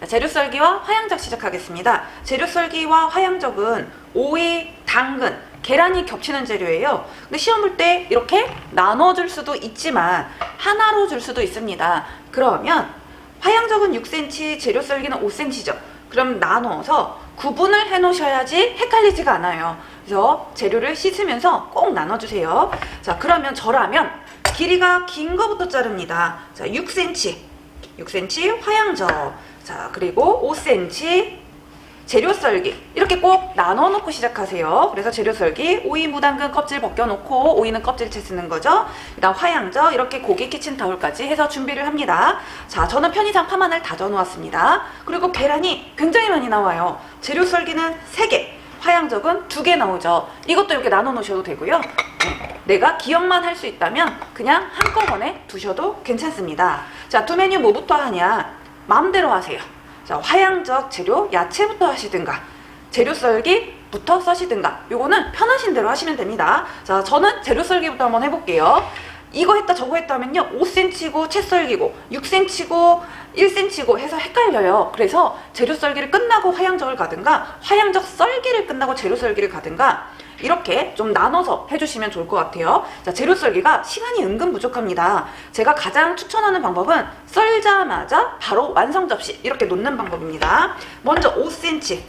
재료 썰기와 화양적 시작하겠습니다. 재료 썰기와 화양적은 오이, 당근, 계란이 겹치는 재료예요. 근데 시험 볼 때 이렇게 나눠줄 수도 있지만 하나로 줄 수도 있습니다. 그러면 화양적은 6cm, 재료 썰기는 5cm죠. 그럼 나눠서 구분을 해 놓으셔야지 헷갈리지가 않아요. 그래서 재료를 씻으면서 꼭 나눠주세요. 자, 그러면 저라면 길이가 긴 거부터 자릅니다. 자, 6cm 화양적. 자, 그리고 5cm 재료 썰기. 이렇게 꼭 나눠 놓고 시작하세요. 그래서 재료 썰기, 오이, 무당근 껍질 벗겨놓고 오이는 껍질채 쓰는 거죠. 그다음 화양적, 이렇게 고기 키친타올까지 해서 준비를 합니다. 자, 저는 편의상 파마늘 다져 놓았습니다. 그리고 계란이 굉장히 많이 나와요. 재료 썰기는 3개, 화양적은 2개 나오죠. 이것도 이렇게 나눠 놓으셔도 되고요. 내가 기억만 할 수 있다면 그냥 한꺼번에 두셔도 괜찮습니다. 자, 두 메뉴 뭐부터 하냐? 마음대로 하세요. 자, 화양적 재료 야채부터 하시든가 재료 썰기부터 써시든가 요거는 편하신 대로 하시면 됩니다. 자, 저는 재료 썰기부터 한번 해볼게요. 이거 했다 저거 했다 하면요 5cm고 채 썰기고 6cm고 1cm고 해서 헷갈려요. 그래서 재료 썰기를 끝나고 화양적을 가든가 화양적 썰기를 끝나고 재료 썰기를 가든가 이렇게 좀 나눠서 해주시면 좋을 것 같아요. 자, 재료 썰기가 시간이 은근 부족합니다. 제가 가장 추천하는 방법은 썰자마자 바로 완성 접시 이렇게 놓는 방법입니다. 먼저 5cm,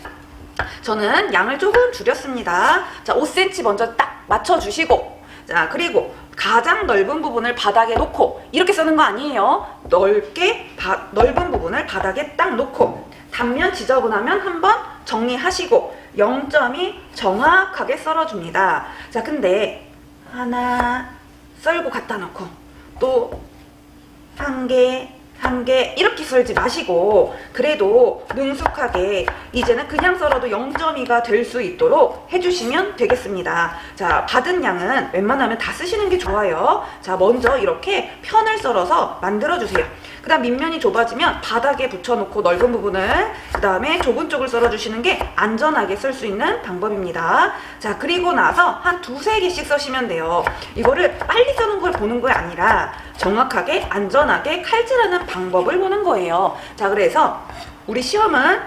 저는 양을 조금 줄였습니다. 자, 5cm 먼저 딱 맞춰주시고, 자, 그리고 가장 넓은 부분을 바닥에 놓고, 이렇게 써는 거 아니에요. 넓은 부분을 바닥에 딱 놓고 단면 지저분하면 한번 정리하시고 0점이 정확하게 썰어줍니다. 자, 근데 하나 썰고 갖다 놓고 또 한 개 이렇게 썰지 마시고 그래도 능숙하게 이제는 그냥 썰어도 0.2가 될 수 있도록 해주시면 되겠습니다. 자, 받은 양은 웬만하면 다 쓰시는 게 좋아요. 자, 먼저 이렇게 편을 썰어서 만들어주세요. 그 다음 밑면이 좁아지면 바닥에 붙여놓고 넓은 부분을, 그 다음에 좁은 쪽을 썰어주시는 게 안전하게 쓸 수 있는 방법입니다. 자, 그리고 나서 한 2-3개씩 써시면 돼요. 이거를 빨리 써는 걸 보는 게 아니라 정확하게 안전하게 칼질하는 방법을 보는 거예요. 자, 그래서 우리 시험은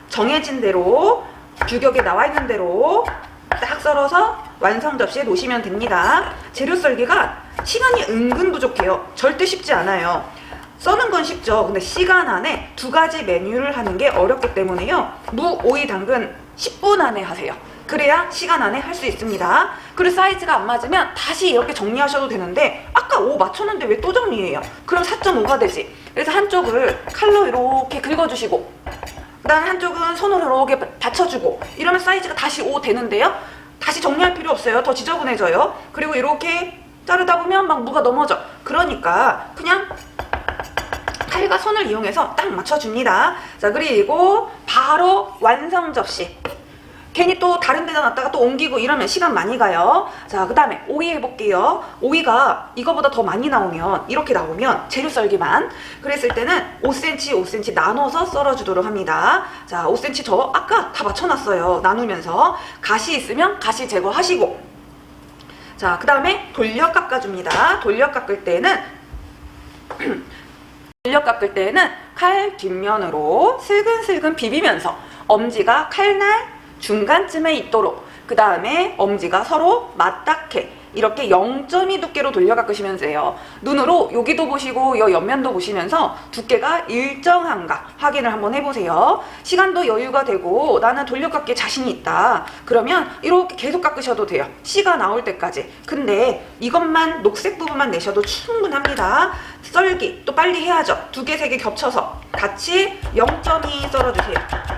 정해진 대로 규격에 나와 있는 대로 딱 썰어서 완성 접시에 놓으시면 됩니다. 재료 썰기가 시간이 은근 부족해요. 절대 쉽지 않아요. 써는 건 쉽죠. 근데 시간 안에 2가지 메뉴를 하는 게 어렵기 때문에요. 무, 오이, 당근 10분 안에 하세요. 그래야 시간 안에 할 수 있습니다. 그리고 사이즈가 안 맞으면 다시 이렇게 정리하셔도 되는데 아까 5 맞췄는데 왜 또 정리해요? 그럼 4.5가 되지. 그래서 한쪽을 칼로 이렇게 긁어주시고 그 다음 한쪽은 손으로 이렇게 받쳐주고 이러면 사이즈가 다시 5 되는데요. 다시 정리할 필요 없어요. 더 지저분해져요. 그리고 이렇게 자르다 보면 막 무가 넘어져. 그러니까 그냥 칼과 손을 이용해서 딱 맞춰줍니다. 자, 그리고 바로 완성 접시. 괜히 또 다른 데다 놨다가 또 옮기고 이러면 시간 많이 가요. 자, 그 다음에 오이 해볼게요. 오이가 이거보다 더 많이 나오면, 이렇게 나오면 재료 썰기만 그랬을 때는 5cm 나눠서 썰어주도록 합니다. 자, 5cm 저 아까 다 맞춰놨어요. 나누면서. 가시 있으면 가시 제거하시고, 자, 그 다음에 돌려 깎아줍니다. 돌려 깎을 때는 칼 뒷면으로 슬근슬근 비비면서 엄지가 칼날 중간쯤에 있도록, 그 다음에 엄지가 서로 맞닿게 이렇게 0.2 두께로 돌려 깎으시면 돼요. 눈으로 여기도 보시고 이 옆면도 보시면서 두께가 일정한가 확인을 한번 해보세요. 시간도 여유가 되고 나는 돌려 깎기에 자신이 있다. 그러면 이렇게 계속 깎으셔도 돼요. 씨가 나올 때까지. 근데 이것만 녹색 부분만 내셔도 충분합니다. 썰기 또 빨리 해야죠. 2개, 3개 겹쳐서 같이 0.2 썰어주세요.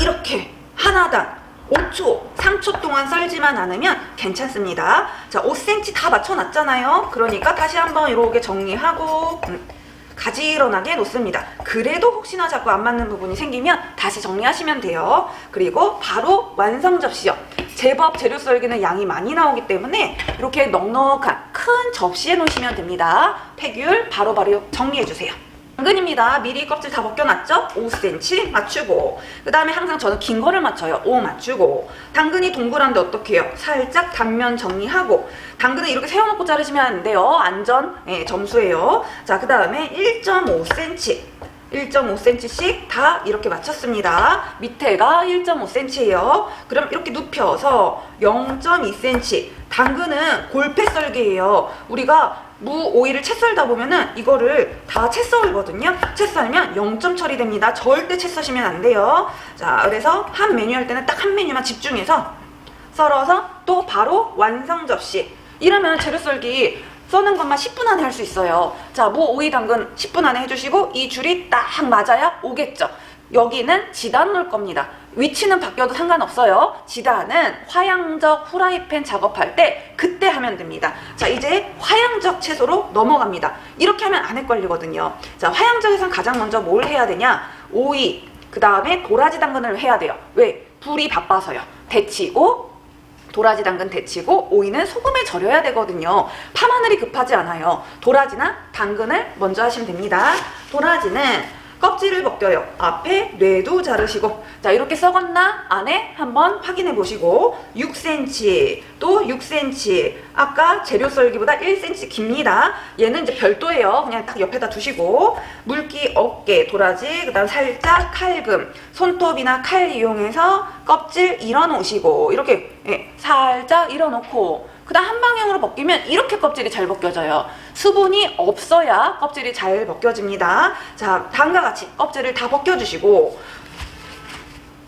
이렇게 하나당 5초, 3초 동안 썰지만 않으면 괜찮습니다. 자, 5cm 다 맞춰놨잖아요. 그러니까 다시 한번 이렇게 정리하고 가지런하게 놓습니다. 그래도 혹시나 자꾸 안 맞는 부분이 생기면 다시 정리하시면 돼요. 그리고 바로 완성 접시요. 제법 재료 썰기는 양이 많이 나오기 때문에 이렇게 넉넉한 큰 접시에 놓으시면 됩니다. 폐귤 바로바로 정리해주세요. 당근입니다. 미리 껍질 다 벗겨놨죠? 5cm 맞추고, 그 다음에 항상 저는 긴 거를 맞춰요. 5 맞추고, 당근이 동그란데 어떻게 해요? 살짝 단면 정리하고, 당근은 이렇게 세워놓고 자르시면 안 돼요. 안전 점수예요. 자, 그 다음에 1.5cm 1.5cm씩 다 이렇게 맞췄습니다. 밑에가 1.5cm예요. 그럼 이렇게 눕혀서 0.2cm. 당근은 골패 썰기예요. 우리가 무, 오이를 채 썰다 보면은 이거를 다 채 썰거든요. 채 썰면 0점 처리됩니다. 절대 채 써시면 안 돼요. 자, 그래서 한 메뉴 할 때는 딱 한 메뉴만 집중해서 썰어서 또 바로 완성 접시. 이러면 재료 썰기 써는 것만 10분 안에 할 수 있어요. 자, 무, 오이, 당근 10분 안에 해주시고 이 줄이 딱 맞아야 오겠죠. 여기는 지단 놓을 겁니다. 위치는 바뀌어도 상관없어요. 지단은 화양적 후라이팬 작업할 때 그때 하면 됩니다. 자, 이제 화양적 채소로 넘어갑니다. 이렇게 하면 안 헷갈리거든요. 자, 화양적에선 가장 먼저 뭘 해야 되냐? 오이, 그 다음에 도라지 당근을 해야 돼요. 왜? 불이 바빠서요. 데치고 도라지 당근 데치고 오이는 소금에 절여야 되거든요. 파마늘이 급하지 않아요. 도라지나 당근을 먼저 하시면 됩니다. 도라지는 껍질을 벗겨요. 앞에 뇌도 자르시고, 자, 이렇게 썩었나 안에 한번 확인해 보시고 6cm 또 6cm. 아까 재료 썰기보다 1cm 깁니다. 얘는 이제 별도예요. 그냥 딱 옆에다 두시고, 물기 없게 도라지, 그 다음 살짝 칼금, 손톱이나 칼 이용해서 껍질 일어 놓으시고, 이렇게 살짝 일어 놓고, 그 다음 한 방향으로 벗기면 이렇게 껍질이 잘 벗겨져요. 수분이 없어야 껍질이 잘 벗겨집니다. 자, 다음과 같이 껍질을 다 벗겨주시고,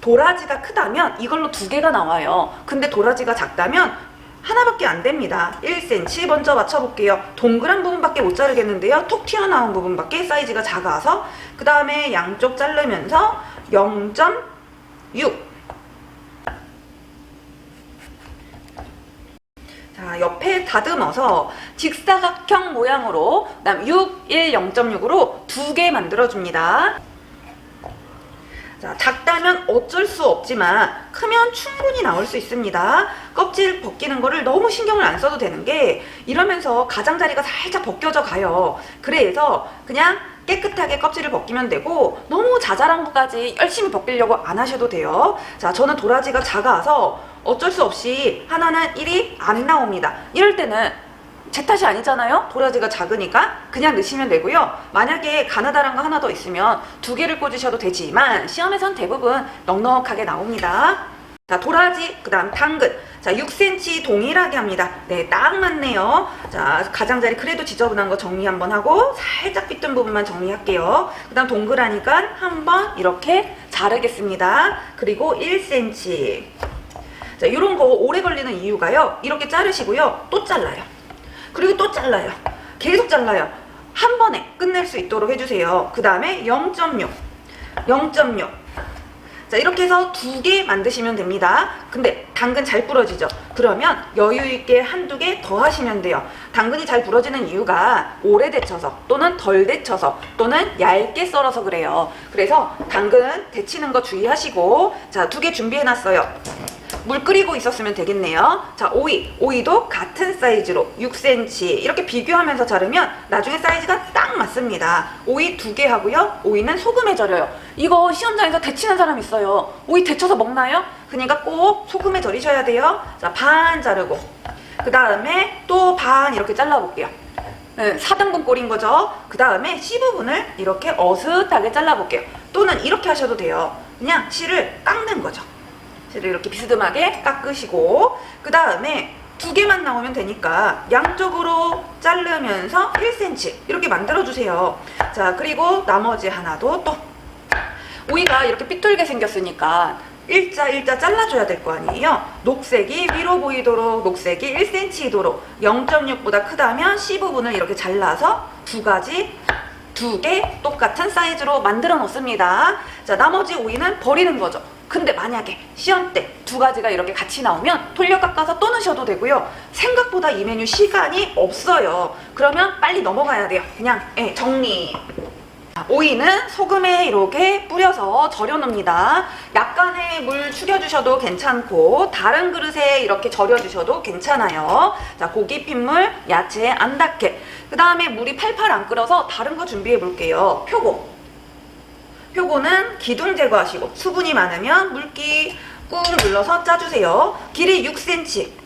도라지가 크다면 이걸로 2개가 나와요. 근데 도라지가 작다면 하나밖에 안 됩니다. 1cm 먼저 맞춰볼게요. 동그란 부분밖에 못 자르겠는데요. 톡 튀어나온 부분밖에 사이즈가 작아서, 그 다음에 양쪽 자르면서 0.6. 자, 옆에 다듬어서 직사각형 모양으로, 그다음 6, 1, 0.6으로 2개 만들어줍니다. 자, 작다면 어쩔 수 없지만 크면 충분히 나올 수 있습니다. 껍질 벗기는 거를 너무 신경을 안 써도 되는 게, 이러면서 가장자리가 살짝 벗겨져 가요. 그래서 그냥 깨끗하게 껍질을 벗기면 되고, 너무 자잘한 것까지 열심히 벗기려고 안 하셔도 돼요. 자, 저는 도라지가 작아서 어쩔 수 없이 하나는 1이 안 나옵니다. 이럴 때는 제 탓이 아니잖아요. 도라지가 작으니까 그냥 넣으시면 되고요. 만약에 가느다란 거 하나 더 있으면 2개를 꽂으셔도 되지만 시험에선 대부분 넉넉하게 나옵니다. 자, 도라지, 그 다음 당근. 자, 6cm 동일하게 합니다. 네, 딱 맞네요. 자, 가장자리 그래도 지저분한 거 정리 한번 하고 살짝 삐뚤 부분만 정리할게요. 그 다음 동그라니까 한번 이렇게 자르겠습니다. 그리고 1cm. 자, 이런 거 오래 걸리는 이유가요. 이렇게 자르시고요. 또 잘라요. 그리고 또 잘라요. 계속 잘라요. 한 번에 끝낼 수 있도록 해주세요. 그 다음에 0.6. 0.6. 자, 이렇게 해서 2개 만드시면 됩니다. 근데 당근 잘 부러지죠? 그러면 여유있게 한두 개 더 하시면 돼요. 당근이 잘 부러지는 이유가 오래 데쳐서, 또는 덜 데쳐서, 또는 얇게 썰어서 그래요. 그래서 당근 데치는 거 주의하시고, 자, 2개 준비해놨어요. 물 끓이고 있었으면 되겠네요. 자, 오이도 같은 사이즈로 6cm 이렇게 비교하면서 자르면 나중에 사이즈가 딱 맞습니다. 오이 2개 하고요. 오이는 소금에 절여요. 이거 시험장에서 데치는 사람 있어요. 오이 데쳐서 먹나요? 그러니까 꼭 소금에 절이셔야 돼요. 자, 반 자르고, 그 다음에 또 반 이렇게 잘라볼게요. 4등분 꼴인 거죠. 그 다음에 C 부분을 이렇게 어슷하게 잘라볼게요. 또는 이렇게 하셔도 돼요. 그냥 C를 깎는 거죠. C를 이렇게 비스듬하게 깎으시고, 그 다음에 2개만 나오면 되니까 양쪽으로 자르면서 1cm 이렇게 만들어주세요. 자, 그리고 나머지 하나도 또 오이가 이렇게 삐뚤게 생겼으니까 일자 잘라줘야 될 거 아니에요. 녹색이 위로 보이도록, 녹색이 1cm이도록, 0.6보다 크다면 C 부분을 이렇게 잘라서 2개 똑같은 사이즈로 만들어 놓습니다. 자, 나머지 오이는 버리는 거죠. 근데 만약에 시험 때 2가지가 이렇게 같이 나오면 돌려 깎아서 또 넣으셔도 되고요. 생각보다 이 메뉴 시간이 없어요. 그러면 빨리 넘어가야 돼요. 그냥 정리. 오이는 소금에 이렇게 뿌려서 절여놓습니다. 약간의 물 축여주셔도 괜찮고 다른 그릇에 이렇게 절여주셔도 괜찮아요. 자, 고기 핏물, 야채 안 닿게. 그 다음에 물이 팔팔 안 끓어서 다른 거 준비해 볼게요. 표고. 표고는 기둥 제거하시고 수분이 많으면 물기 꾹 눌러서 짜주세요. 길이 6cm.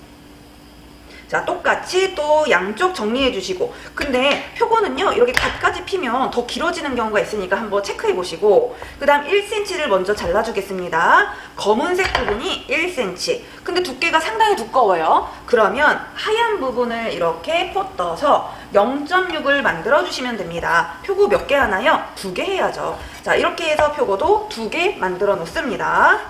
자, 똑같이 또 양쪽 정리해 주시고. 근데 표고는요, 이렇게 갓까지 피면 더 길어지는 경우가 있으니까 한번 체크해 보시고. 그 다음 1cm를 먼저 잘라주겠습니다. 검은색 부분이 1cm. 근데 두께가 상당히 두꺼워요. 그러면 하얀 부분을 이렇게 퍼떠서 0.6을 만들어 주시면 됩니다. 표고 몇 개 하나요? 2개 해야죠. 자, 이렇게 해서 표고도 2개 만들어 놓습니다.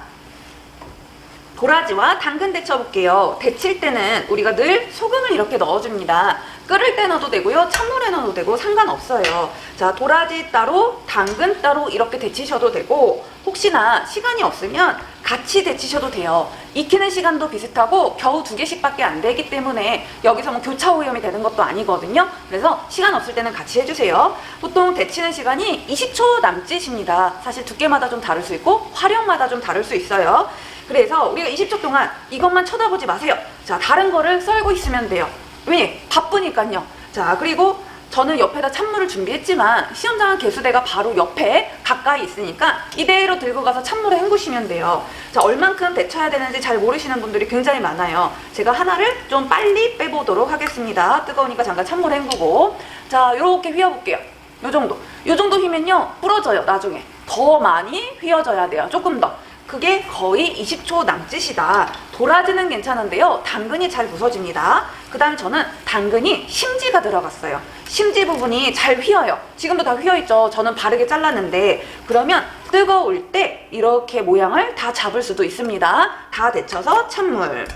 도라지와 당근 데쳐볼게요. 데칠 때는 우리가 늘 소금을 이렇게 넣어줍니다. 끓을 때 넣어도 되고요. 찬물에 넣어도 되고 상관없어요. 자, 도라지 따로, 당근 따로 이렇게 데치셔도 되고, 혹시나 시간이 없으면 같이 데치셔도 돼요. 익히는 시간도 비슷하고 겨우 2개씩밖에 안 되기 때문에 여기서 뭐 교차 오염이 되는 것도 아니거든요. 그래서 시간 없을 때는 같이 해주세요. 보통 데치는 시간이 20초 남짓입니다. 사실 두께마다 좀 다를 수 있고 화력마다 좀 다를 수 있어요. 그래서 우리가 20초 동안 이것만 쳐다보지 마세요. 자, 다른 거를 썰고 있으면 돼요. 왜? 바쁘니까요. 자, 그리고 저는 옆에다 찬물을 준비했지만 시험장 개수대가 바로 옆에 가까이 있으니까 이대로 들고 가서 찬물에 헹구시면 돼요. 자, 얼만큼 데쳐야 되는지 잘 모르시는 분들이 굉장히 많아요. 제가 하나를 좀 빨리 빼보도록 하겠습니다. 뜨거우니까 잠깐 찬물에 헹구고. 자, 요렇게 휘어볼게요. 요 정도. 요 정도 휘면요, 부러져요, 나중에. 더 많이 휘어져야 돼요. 조금 더. 그게 거의 20초 남짓이다. 도라지는 괜찮은데요, 당근이 잘 부서집니다. 그 다음에 저는 당근이 심지가 들어갔어요. 심지 부분이 잘 휘어요. 지금도 다 휘어있죠. 저는 바르게 잘랐는데, 그러면 뜨거울 때 이렇게 모양을 다 잡을 수도 있습니다. 다 데쳐서 찬물.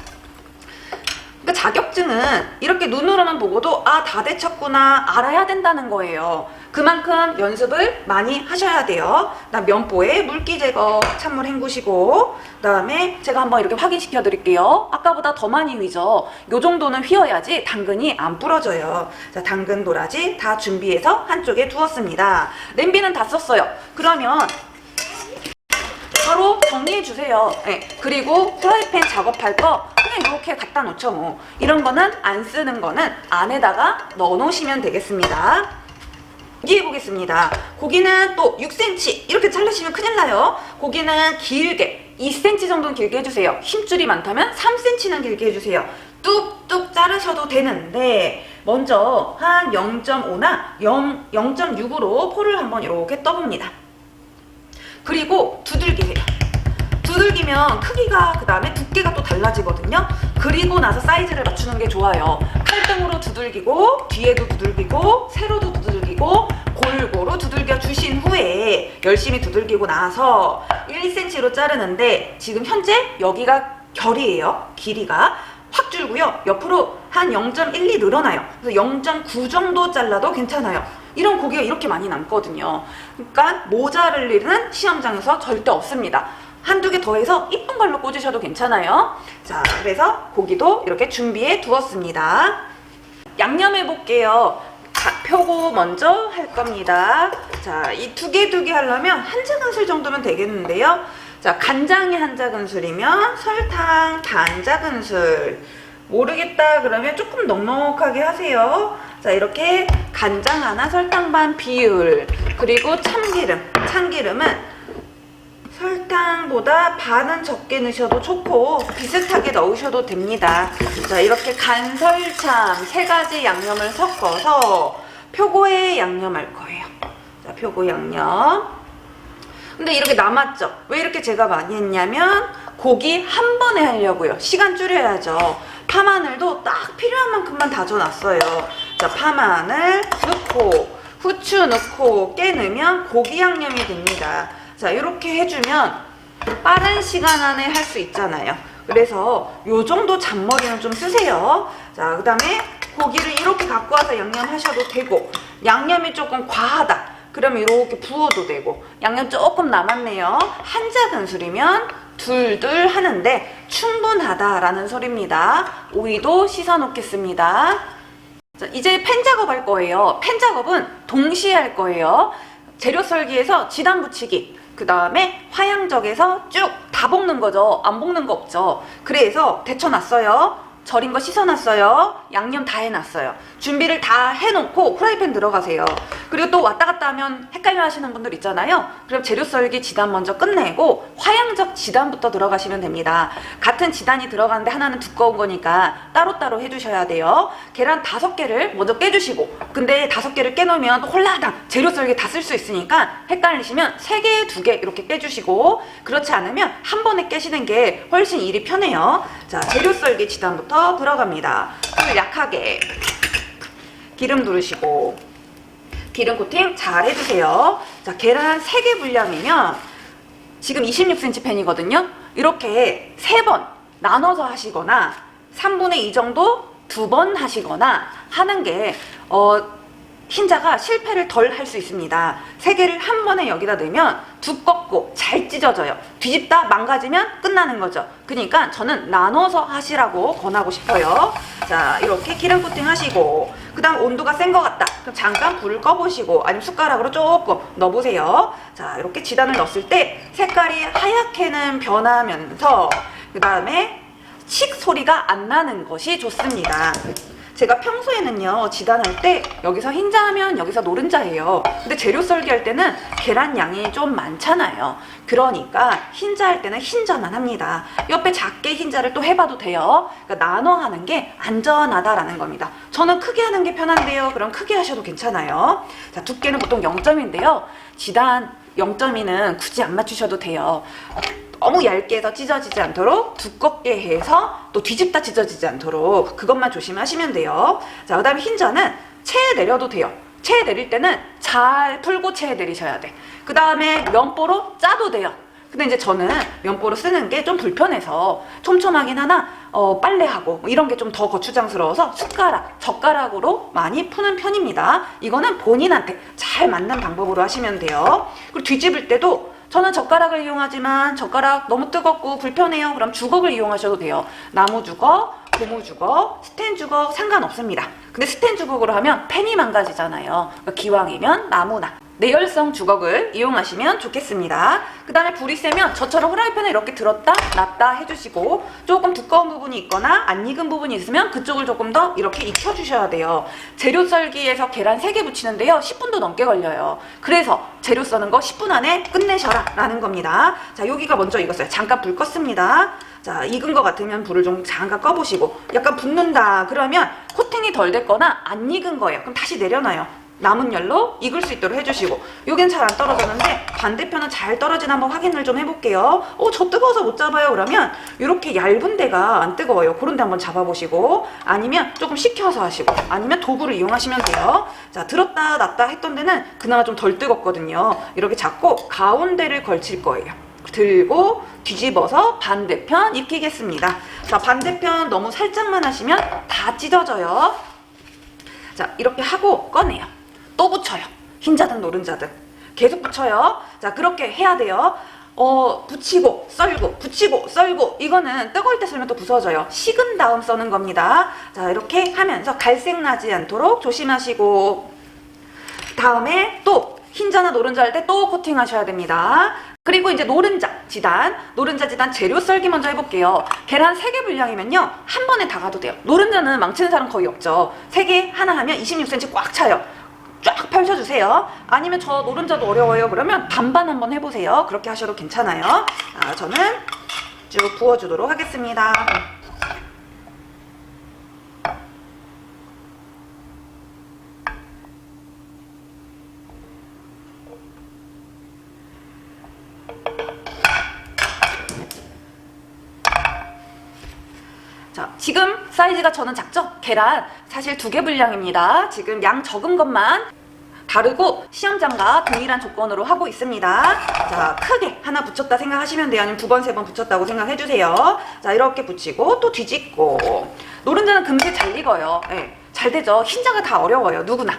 그러니까 자격증은 이렇게 눈으로만 보고도 아, 다 데쳤구나 알아야 된다는 거예요. 그만큼 연습을 많이 하셔야 돼요. 그다음 면보에 물기 제거 찬물 헹구시고, 그다음에 제가 한번 이렇게 확인시켜 드릴게요. 아까보다 더 많이 휘죠. 요 정도는 휘어야지 당근이 안 부러져요. 자, 당근, 도라지 다 준비해서 한쪽에 두었습니다. 냄비는 다 썼어요. 그러면 바로 정리해 주세요. 네. 그리고 프라이팬 작업할 거 그냥 이렇게 갖다 놓죠. 뭐 이런 거는 안 쓰는 거는 안에다가 넣어 놓으시면 되겠습니다. 고기 해보겠습니다. 고기는 또 6cm 이렇게 자르시면 큰일 나요. 고기는 길게 2cm 정도는 길게 해주세요. 힘줄이 많다면 3cm는 길게 해주세요. 뚝뚝 자르셔도 되는데 먼저 한 0.5나 0.6으로 포를 한번 이렇게 떠봅니다. 그리고 두들기세요. 두들기면 크기가 그 다음에 두께가 또 달라지거든요. 그리고 나서 사이즈를 맞추는 게 좋아요. 칼등으로 두들기고 뒤에도 두들기고 세로도 두들기고 골고루 두들겨 주신 후에 열심히 두들기고 나서 1cm로 자르는데 지금 현재 여기가 결이에요. 길이가 확 줄고요. 옆으로 한 0.12 늘어나요. 그래서 0.9 정도 잘라도 괜찮아요. 이런 고기가 이렇게 많이 남거든요. 그러니까 모자랄 일은 시험장에서 절대 없습니다. 한두 개 더해서 이쁜 걸로 꽂으셔도 괜찮아요. 자, 그래서 고기도 이렇게 준비해 두었습니다. 양념해 볼게요. 표고 먼저 할 겁니다. 자, 이 두 개 하려면 한 작은술 정도면 되겠는데요. 자, 간장이 한 작은술이면 설탕 반 작은술. 모르겠다 그러면 조금 넉넉하게 하세요. 자, 이렇게 간장 하나 설탕 반 비율. 그리고 참기름은 설탕보다 반은 적게 넣으셔도 좋고 비슷하게 넣으셔도 됩니다. 자, 이렇게 간설참 세 가지 양념을 섞어서 표고에 양념할 거예요. 자, 표고 양념. 근데 이렇게 남았죠? 왜 이렇게 제가 많이 했냐면 고기 한 번에 하려고요. 시간 줄여야죠. 파마늘도 딱 필요한 만큼만 다져놨어요. 자, 파마늘 넣고 후추 넣고 깨 넣으면 고기 양념이 됩니다. 자, 이렇게 해주면 빠른 시간 안에 할 수 있잖아요. 그래서 요 정도 잔머리는 좀 쓰세요. 자, 그 다음에 고기를 이렇게 갖고 와서 양념하셔도 되고, 양념이 조금 과하다 그러면 이렇게 부어도 되고, 양념 조금 남았네요. 한 작은술이면 둘둘 하는데 충분하다라는 소리입니다. 오이도 씻어 놓겠습니다. 자, 이제 팬 작업할 거예요. 팬 작업은 동시에 할 거예요. 재료 썰기에서 지단 붙이기, 그 다음에 화양적에서 쭉 다 볶는 거죠. 안 볶는 거 없죠. 그래서 데쳐놨어요. 절인 거 씻어놨어요. 양념 다 해놨어요. 준비를 다 해놓고 후라이팬 들어가세요. 그리고 또 왔다 갔다 하면 헷갈려 하시는 분들 있잖아요. 그럼 재료 썰기 지단 먼저 끝내고 화양적 지단부터 들어가시면 됩니다. 같은 지단이 들어가는데 하나는 두꺼운 거니까 따로따로 해주셔야 돼요. 계란 5개를 먼저 깨주시고, 근데 5개를 깨놓으면 또 홀라당 재료 썰기 다 쓸 수 있으니까 헷갈리시면 3개, 2개 이렇게 깨주시고, 그렇지 않으면 한 번에 깨시는 게 훨씬 일이 편해요. 자, 재료 썰기 지단부터 들어갑니다. 불 약하게 기름 두르시고 기름 코팅 잘 해주세요. 자, 계란 3개 분량이면 지금 26cm 팬이거든요. 이렇게 3번 나눠서 하시거나 3분의 2 정도 2번 하시거나 하는 게 흰자가 실패를 덜 할 수 있습니다. 3개를 한 번에 여기다 넣으면 두껍고 잘 찢어져요. 뒤집다 망가지면 끝나는 거죠. 그러니까 저는 나눠서 하시라고 권하고 싶어요. 자, 이렇게 기름 코팅 하시고, 그 다음 온도가 센 것 같다. 그럼 잠깐 불을 꺼보시고 아니면 숟가락으로 조금 넣어보세요. 자, 이렇게 지단을 넣었을 때 색깔이 하얗게는 변하면서 그 다음에 칙 소리가 안 나는 것이 좋습니다. 제가 평소에는요, 지단할 때 여기서 흰자 하면 여기서 노른자예요. 근데 재료 썰기 할 때는 계란 양이 좀 많잖아요. 그러니까 흰자 할 때는 흰자만 합니다. 옆에 작게 흰자를 또 해봐도 돼요. 그러니까 나눠 하는 게 안전하다라는 겁니다. 저는 크게 하는 게 편한데요. 그럼 크게 하셔도 괜찮아요. 자, 두께는 보통 0점인데요. 지단 0.2는 굳이 안 맞추셔도 돼요. 너무 얇게 해서 찢어지지 않도록 두껍게 해서 또 뒤집다 찢어지지 않도록 그것만 조심하시면 돼요. 자, 그 다음에 흰자는 체에 내려도 돼요. 체에 내릴 때는 잘 풀고 체에 내리셔야 돼. 그 다음에 면보로 짜도 돼요. 근데 이제 저는 면보로 쓰는 게 좀 불편해서 촘촘하긴 하나 빨래하고 이런 게 좀 더 거추장스러워서 젓가락으로 많이 푸는 편입니다. 이거는 본인한테 잘 맞는 방법으로 하시면 돼요. 그리고 뒤집을 때도 저는 젓가락을 이용하지만 젓가락 너무 뜨겁고 불편해요. 그럼 주걱을 이용하셔도 돼요. 나무 주걱, 고무 주걱, 스텐 주걱 상관없습니다. 근데 스텐 주걱으로 하면 팬이 망가지잖아요. 그러니까 기왕이면 나무나 내열성 주걱을 이용하시면 좋겠습니다. 그 다음에 불이 세면 저처럼 후라이팬에 이렇게 들었다 놨다 해주시고, 조금 두꺼운 부분이 있거나 안 익은 부분이 있으면 그쪽을 조금 더 이렇게 익혀주셔야 돼요. 재료 썰기에서 계란 3개 부치는데요, 10분도 넘게 걸려요. 그래서 재료 써는 거 10분 안에 끝내셔라 라는 겁니다. 자, 여기가 먼저 익었어요. 잠깐 불 껐습니다. 자, 익은 것 같으면 불을 좀 잠깐 꺼보시고, 약간 붓는다 그러면 코팅이 덜 됐거나 안 익은 거예요. 그럼 다시 내려놔요. 남은 열로 익을 수 있도록 해주시고, 여긴 잘 안 떨어졌는데 반대편은 잘 떨어지나 한번 확인을 좀 해볼게요. 저 뜨거워서 못 잡아요. 그러면 이렇게 얇은 데가 안 뜨거워요. 그런 데 한번 잡아보시고, 아니면 조금 식혀서 하시고, 아니면 도구를 이용하시면 돼요. 자, 들었다 놨다 했던 데는 그나마 좀 덜 뜨겁거든요. 이렇게 잡고 가운데를 걸칠 거예요. 들고 뒤집어서 반대편 익히겠습니다. 자, 반대편 너무 살짝만 하시면 다 찢어져요. 자, 이렇게 하고 꺼내요. 또 붙여요. 흰자든 노른자든 계속 붙여요. 자, 그렇게 해야 돼요. 붙이고 썰고 붙이고 썰고, 이거는 뜨거울 때 썰면 또 부서져요. 식은 다음 써는 겁니다. 자, 이렇게 하면서 갈색 나지 않도록 조심하시고, 다음에 또 흰자나 노른자 할 때 또 코팅 하셔야 됩니다. 그리고 이제 노른자 지단 재료 썰기 먼저 해볼게요. 계란 3개 분량이면요, 한 번에 다 가도 돼요. 노른자는 망치는 사람 거의 없죠. 3개 하나 하면 26cm 꽉 차요. 쫙 펼쳐주세요. 아니면 저 노른자도 어려워요. 그러면 반반 한번 해보세요. 그렇게 하셔도 괜찮아요. 저는 쭉 부어주도록 하겠습니다. 자, 지금 사이즈가 저는 작죠? 계란 사실 2개 분량입니다. 지금 양 적은 것만 다르고 시험장과 동일한 조건으로 하고 있습니다. 자, 크게 하나 붙였다 생각하시면 돼요. 아니면 2번, 3번 붙였다고 생각해주세요. 자, 이렇게 붙이고 또 뒤집고. 노른자는 금세 잘 익어요. 네, 잘 되죠. 흰자가 다 어려워요. 누구나.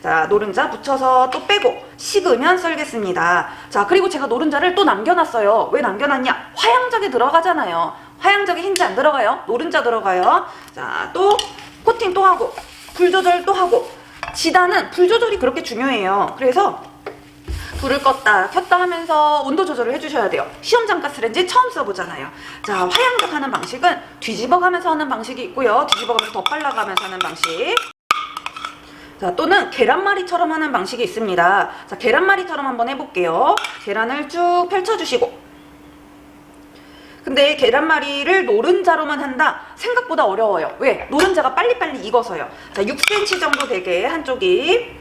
자, 노른자 붙여서 또 빼고 식으면 썰겠습니다. 자, 그리고 제가 노른자를 또 남겨놨어요. 왜 남겨놨냐? 화양적에 들어가잖아요. 화양적에 흰자 안 들어가요. 노른자 들어가요. 자, 또 코팅 또 하고 불 조절 또 하고. 지단은 불 조절이 그렇게 중요해요. 그래서 불을 껐다 켰다 하면서 온도 조절을 해주셔야 돼요. 시험장 가스레인지 처음 써보잖아요. 자, 화양적 하는 방식은 뒤집어가면서 하는 방식이 있고요. 뒤집어가면서 덧발라가면서 하는 방식. 자, 또는 계란말이처럼 하는 방식이 있습니다. 자, 계란말이처럼 한번 해볼게요. 계란을 쭉 펼쳐주시고. 근데 계란말이를 노른자로만 한다? 생각보다 어려워요. 왜? 노른자가 빨리빨리 익어서요. 자, 6cm 정도 되게 한쪽이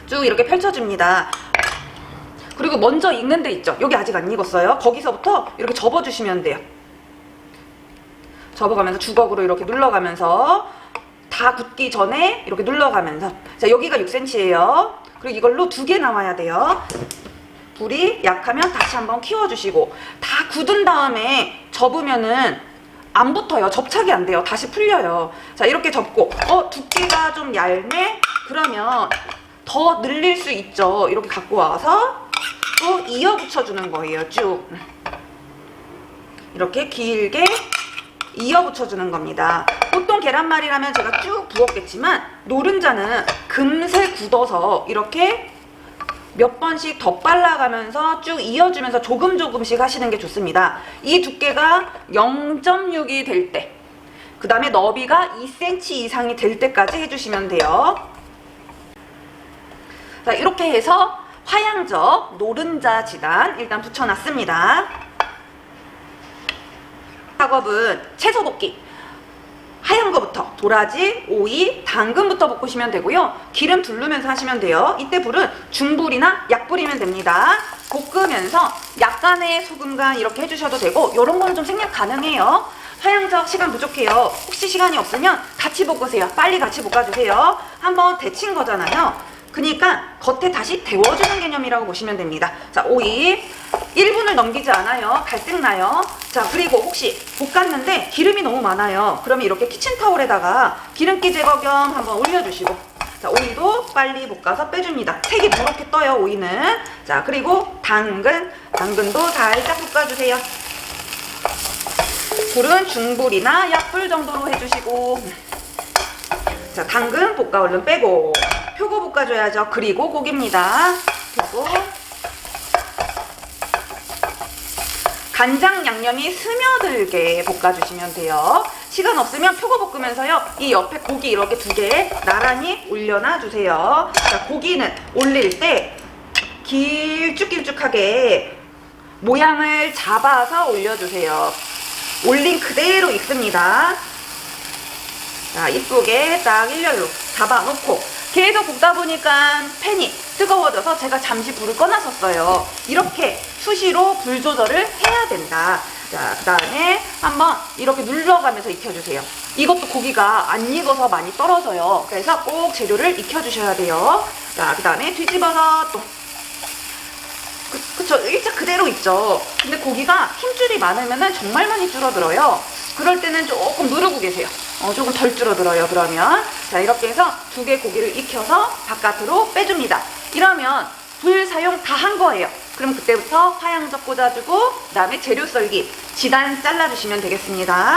쭉 이렇게 펼쳐줍니다. 그리고 먼저 익는 데 있죠? 여기 아직 안 익었어요. 거기서부터 이렇게 접어주시면 돼요. 접어가면서 주걱으로 이렇게 눌러가면서 다 굳기 전에 이렇게 눌러가면서. 자, 여기가 6cm예요. 그리고 이걸로 2개 나와야 돼요. 불이 약하면 다시 한번 키워주시고, 다 굳은 다음에 접으면은 안 붙어요. 접착이 안 돼요. 다시 풀려요. 자, 이렇게 접고 두께가 좀 얇네? 그러면 더 늘릴 수 있죠. 이렇게 갖고 와서 또 이어 붙여주는 거예요. 쭉 이렇게 길게 이어 붙여주는 겁니다. 보통 계란말이라면 제가 쭉 부었겠지만 노른자는 금세 굳어서 이렇게 몇 번씩 덧발라가면서 쭉 이어주면서 조금씩 하시는 게 좋습니다. 이 두께가 0.6이 될 때, 그 다음에 너비가 2cm 이상이 될 때까지 해주시면 돼요. 자, 이렇게 해서 화양적 노른자 지단 일단 붙여놨습니다. 작업은 채소 볶기. 하얀 거부터 도라지, 오이, 당근부터 볶으시면 되고요. 기름 두르면서 하시면 돼요. 이때 불은 중불이나 약불이면 됩니다. 볶으면서 약간의 소금간 이렇게 해주셔도 되고, 이런 거는 좀 생략 가능해요. 화양적 시간 부족해요. 혹시 시간이 없으면 같이 볶으세요. 빨리 같이 볶아주세요. 한번 데친 거잖아요. 그러니까 겉에 다시 데워주는 개념이라고 보시면 됩니다. 자, 오이 1분을 넘기지 않아요. 갈색 나요. 자, 그리고 혹시 볶았는데 기름이 너무 많아요. 그러면 이렇게 키친타올에다가 기름기 제거 겸 한번 올려주시고, 자, 오이도 빨리 볶아서 빼줍니다. 색이 노랗게 떠요, 오이는. 자, 그리고 당근도 살짝 볶아주세요. 불은 중불이나 약불 정도로 해주시고, 자, 당근 볶아 얼른 빼고 표고 볶아줘야죠. 그리고 고기입니다. 표고. 간장 양념이 스며들게 볶아주시면 돼요. 시간 없으면 표고 볶으면서요, 이 옆에 고기 이렇게 2개 나란히 올려놔 주세요. 자, 고기는 올릴 때 길쭉길쭉하게 모양을 잡아서 올려주세요. 올린 그대로 익습니다. 자, 이쁘게 딱 일렬로 잡아놓고 계속 볶다 보니까 팬이 뜨거워져서 제가 잠시 불을 꺼놨었어요. 이렇게 수시로 불 조절을 해야 된다. 자, 그 다음에 한번 이렇게 눌러가면서 익혀주세요. 이것도 고기가 안 익어서 많이 떨어져요. 그래서 꼭 재료를 익혀주셔야 돼요. 자, 그 다음에 뒤집어서 또 그쵸, 일자 그대로 있죠. 근데 고기가 힘줄이 많으면 정말 많이 줄어들어요. 그럴 때는 조금 누르고 계세요. 조금 덜 줄어들어요. 그러면 자, 이렇게 해서 2개 고기를 익혀서 바깥으로 빼줍니다. 이러면 불 사용 다 한 거예요. 그럼 그때부터 화양적 꽂아주고, 그 다음에 재료 썰기 지단 잘라주시면 되겠습니다.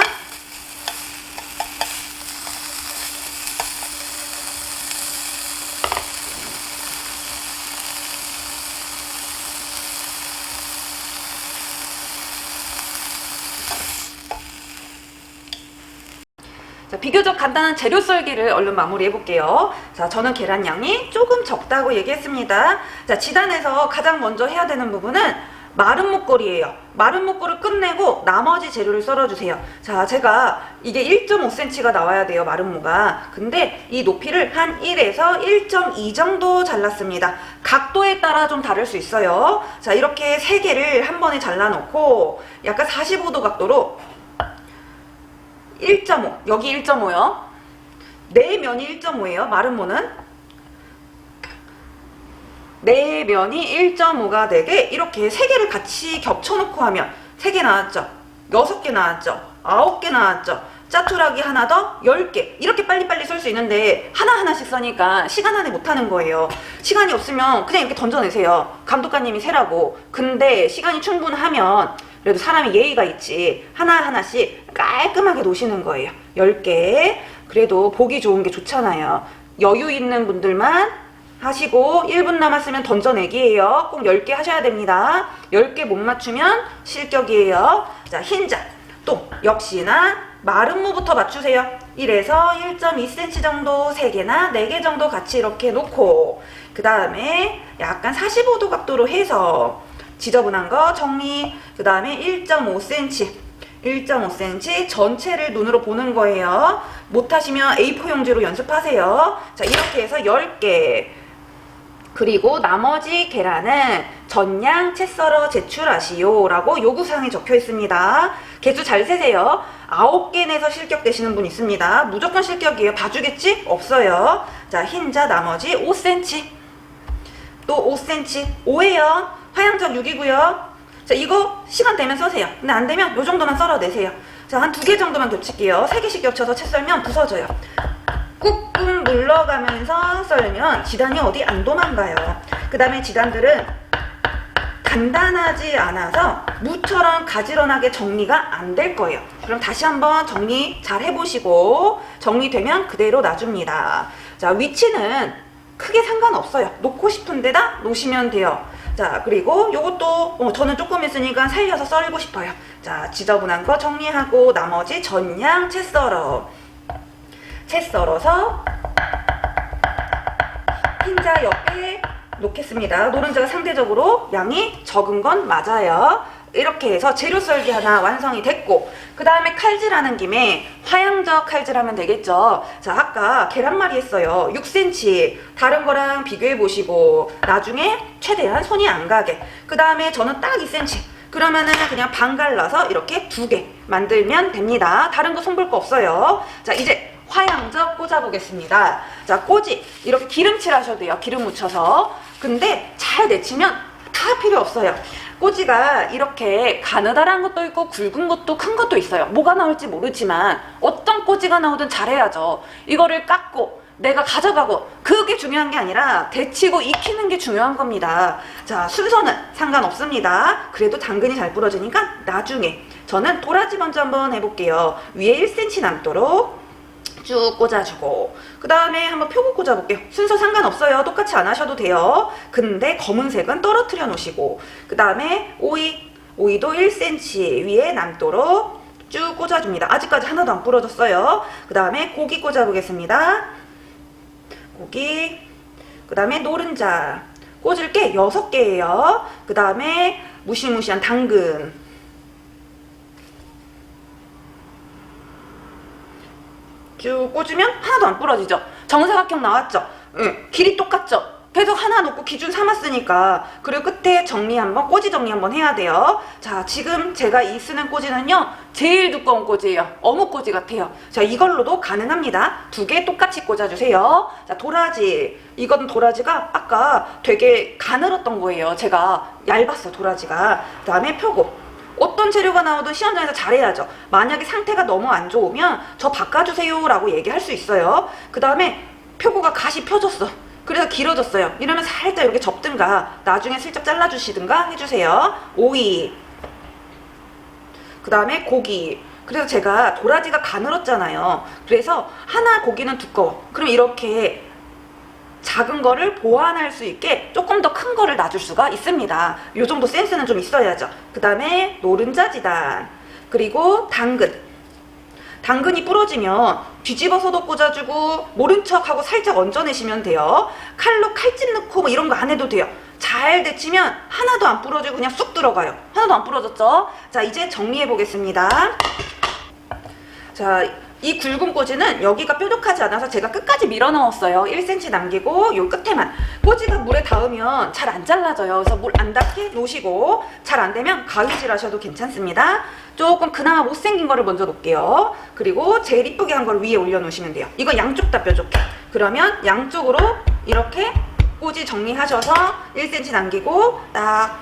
자, 비교적 간단한 재료 썰기를 얼른 마무리해 볼게요. 자, 저는 계란 양이 조금 적다고 얘기했습니다. 자, 지단에서 가장 먼저 해야 되는 부분은 마른 목걸이에요. 마른 목걸을 끝내고 나머지 재료를 썰어주세요. 자, 제가 이게 1.5cm가 나와야 돼요, 마른 모가. 근데 이 높이를 한 1에서 1.2 정도 잘랐습니다. 각도에 따라 좀 다를 수 있어요. 자, 이렇게 3개를 한 번에 잘라놓고 약간 45도 각도로 1.5, 여기 1.5요. 네 면이 1.5예요. 마른 모는 네 면이 1.5가 되게 이렇게 3개를 같이 겹쳐놓고 하면 3개 나왔죠. 6개 나왔죠. 9개 나왔죠. 짜투락이 하나 더 10개. 이렇게 빨리빨리 썰 수 있는데 하나하나씩 써니까 시간 안에 못하는 거예요. 시간이 없으면 그냥 이렇게 던져내세요. 감독관님이 세라고. 근데 시간이 충분하면 그래도 사람이 예의가 있지. 하나하나씩 깔끔하게 놓으시는 거예요. 10개. 그래도 보기 좋은 게 좋잖아요. 여유 있는 분들만 하시고 1분 남았으면 던져내기예요. 꼭 10개 하셔야 됩니다. 10개 못 맞추면 실격이에요. 자, 흰자 또 역시나 마른 무부터 맞추세요. 1에서 1.2cm 정도 3개나 4개 정도 같이 이렇게 놓고 그 다음에 약간 45도 각도로 해서 지저분한 거 정리. 그 다음에 1.5cm 전체를 눈으로 보는 거예요. 못하시면 A4 용지로 연습하세요. 자, 이렇게 해서 10개. 그리고 나머지 계란은 전량 채 썰어 제출하시오 라고 요구사항에 적혀 있습니다. 개수 잘 세세요. 9개 내서 실격되시는 분 있습니다. 무조건 실격이에요. 봐주겠지? 없어요. 자, 흰자 나머지 5cm. 또 5cm. 5예요. 화양적 6이고요. 자, 이거 시간 되면 써세요. 근데 안 되면 요 정도만 썰어내세요. 자, 한 2개 정도만 겹칠게요. 3개씩 겹쳐서 채 썰면 부서져요. 꾹꾹 눌러가면서 썰면 지단이 어디 안 도망가요. 그 다음에 지단들은 간단하지 않아서 무처럼 가지런하게 정리가 안 될 거예요. 그럼 다시 한번 정리 잘 해보시고 정리되면 그대로 놔줍니다. 자, 위치는 크게 상관없어요. 놓고 싶은 데다 놓으시면 돼요. 자, 그리고 요것도 저는 조금 있으니까 살려서 썰고 싶어요. 자, 지저분한 거 정리하고 나머지 전량 채 썰어. 채 썰어서 흰자 옆에 놓겠습니다. 노른자가 상대적으로 양이 적은 건 맞아요. 이렇게 해서 재료 썰기 하나 완성이 됐고 그 다음에 칼질하는 김에 화양적 칼질하면 되겠죠. 자, 아까 계란말이 했어요. 6cm. 다른 거랑 비교해 보시고 나중에 최대한 손이 안 가게. 그 다음에 저는 딱 2cm. 그러면은 그냥 반 갈라서 이렇게 2개 만들면 됩니다. 다른 거 손볼 거 없어요. 자, 이제 화양적 꽂아보겠습니다. 자, 꼬지 이렇게 기름칠 하셔도 돼요. 기름 묻혀서. 근데 잘 내치면 다 필요 없어요. 꼬지가 이렇게 가느다란 것도 있고 굵은 것도 큰 것도 있어요. 뭐가 나올지 모르지만 어떤 꼬지가 나오든 잘해야죠. 이거를 깎고 내가 가져가고 그게 중요한 게 아니라 데치고 익히는 게 중요한 겁니다. 자, 순서는 상관없습니다. 그래도 당근이 잘 부러지니까 나중에. 저는 도라지 먼저 한번 해볼게요. 위에 1cm 남도록 쭉 꽂아주고 그 다음에 한번 표고 꽂아볼게요. 순서 상관없어요. 똑같이 안 하셔도 돼요. 근데 검은색은 떨어뜨려 놓으시고 그 다음에 오이도 1cm 위에 남도록 쭉 꽂아줍니다. 아직까지 하나도 안 부러졌어요. 그 다음에 고기 꽂아보겠습니다. 고기 그 다음에 노른자 꽂을 게 6개예요. 그 다음에 무시무시한 당근 쭉 꽂으면 하나도 안 부러지죠. 정사각형 나왔죠. 길이 똑같죠. 계속 하나 놓고 기준 삼았으니까. 그리고 끝에 정리 한번, 꼬지 정리 한번 해야 돼요. 자, 지금 제가 이 쓰는 꼬지는요 제일 두꺼운 꼬지예요. 어묵 꼬지 같아요. 자, 이걸로도 가능합니다. 2개 똑같이 꽂아주세요. 자, 도라지. 이건 도라지가 아까 되게 가늘었던 거예요. 제가 얇았어, 도라지가. 그 다음에 표고. 어떤 재료가 나오든 시험장에서 잘해야죠. 만약에 상태가 너무 안 좋으면 저 바꿔주세요 라고 얘기할 수 있어요. 그 다음에 표고가 가시 펴졌어. 그래서 길어졌어요. 이러면 살짝 이렇게 접든가 나중에 슬쩍 잘라주시든가 해주세요. 오이 그 다음에 고기. 그래서 제가 도라지가 가늘었잖아요. 그래서 하나 고기는 두꺼워. 그럼 이렇게 작은 거를 보완할 수 있게 조금 더 큰 거를 놔줄 수가 있습니다. 요 정도 센스는 좀 있어야죠. 그 다음에 노른자 지단 그리고 당근이 부러지면 뒤집어서도 꽂아주고 모른 척하고 살짝 얹어내시면 돼요. 칼로 칼집 넣고 뭐 이런 거 안 해도 돼요. 잘 데치면 하나도 안 부러지고 그냥 쑥 들어가요. 하나도 안 부러졌죠? 자, 이제 정리해 보겠습니다. 자, 이 굵은 꼬지는 여기가 뾰족하지 않아서 제가 끝까지 밀어 넣었어요. 1cm 남기고 요 끝에만. 꼬지가 물에 닿으면 잘 안 잘라져요. 그래서 물 안 닿게 놓으시고 잘 안 되면 가위질 하셔도 괜찮습니다. 조금 그나마 못생긴 거를 먼저 놓을게요. 그리고 제일 이쁘게 한 걸 위에 올려 놓으시면 돼요. 이거 양쪽 다 뾰족해. 그러면 양쪽으로 이렇게 꼬지 정리하셔서 1cm 남기고 딱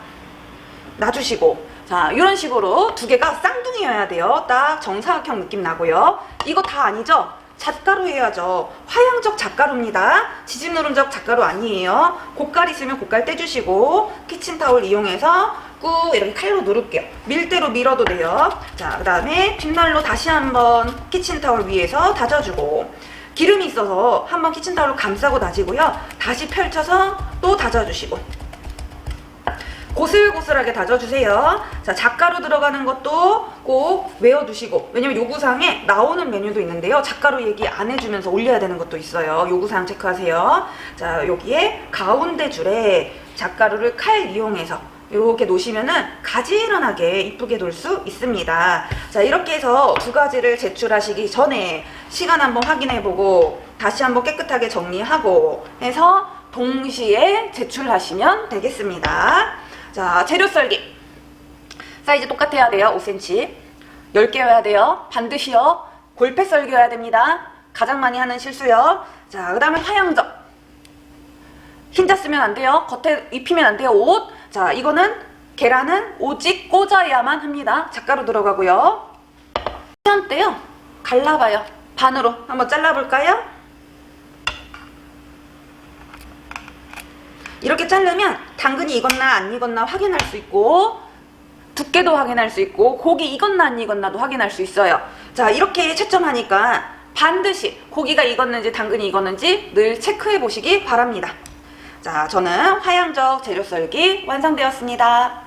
놔주시고 자, 이런 식으로 2개가 쌍둥이여야 돼요. 딱 정사각형 느낌 나고요. 이거 다 아니죠? 잣가루 해야죠. 화양적 잣가루입니다. 지집 누른적 잣가루 아니에요. 고깔 있으면 고깔 떼주시고 키친타올 이용해서 꾹 이렇게 칼로 누를게요. 밀대로 밀어도 돼요. 자, 그 다음에 뒷날로 다시 한번 키친타올 위에서 다져주고 기름이 있어서 한번 키친타올로 감싸고 다지고요. 다시 펼쳐서 또 다져주시고 고슬고슬하게 다져주세요. 자, 작가루 들어가는 것도 꼭 외워두시고, 왜냐면 요구사항에 나오는 메뉴도 있는데요. 작가루 얘기 안 해주면서 올려야 되는 것도 있어요. 요구사항 체크하세요. 자, 여기에 가운데 줄에 작가루를 칼 이용해서 이렇게 놓으시면은 가지런하게 이쁘게 놓을 수 있습니다. 자, 이렇게 해서 두 가지를 제출하시기 전에 시간 한번 확인해보고 다시 한번 깨끗하게 정리하고 해서 동시에 제출하시면 되겠습니다. 자, 재료 썰기. 사이즈 똑같아야 돼요. 5cm. 10개여야 돼요. 반드시요. 골패 썰기여야 됩니다. 가장 많이 하는 실수요. 자, 그 다음에 화양적. 흰자 쓰면 안 돼요. 겉에 입히면 안 돼요. 옷. 자, 이거는 계란은 오직 꽂아야만 합니다. 작가루 들어가고요. 시간대요. 갈라봐요. 반으로 한번 잘라볼까요? 이렇게 자르면 당근이 익었나 안 익었나 확인할 수 있고, 두께도 확인할 수 있고, 고기 익었나 안 익었나도 확인할 수 있어요. 자, 이렇게 채점하니까 반드시 고기가 익었는지 당근이 익었는지 늘 체크해 보시기 바랍니다. 자, 저는 화양적 재료 썰기 완성되었습니다.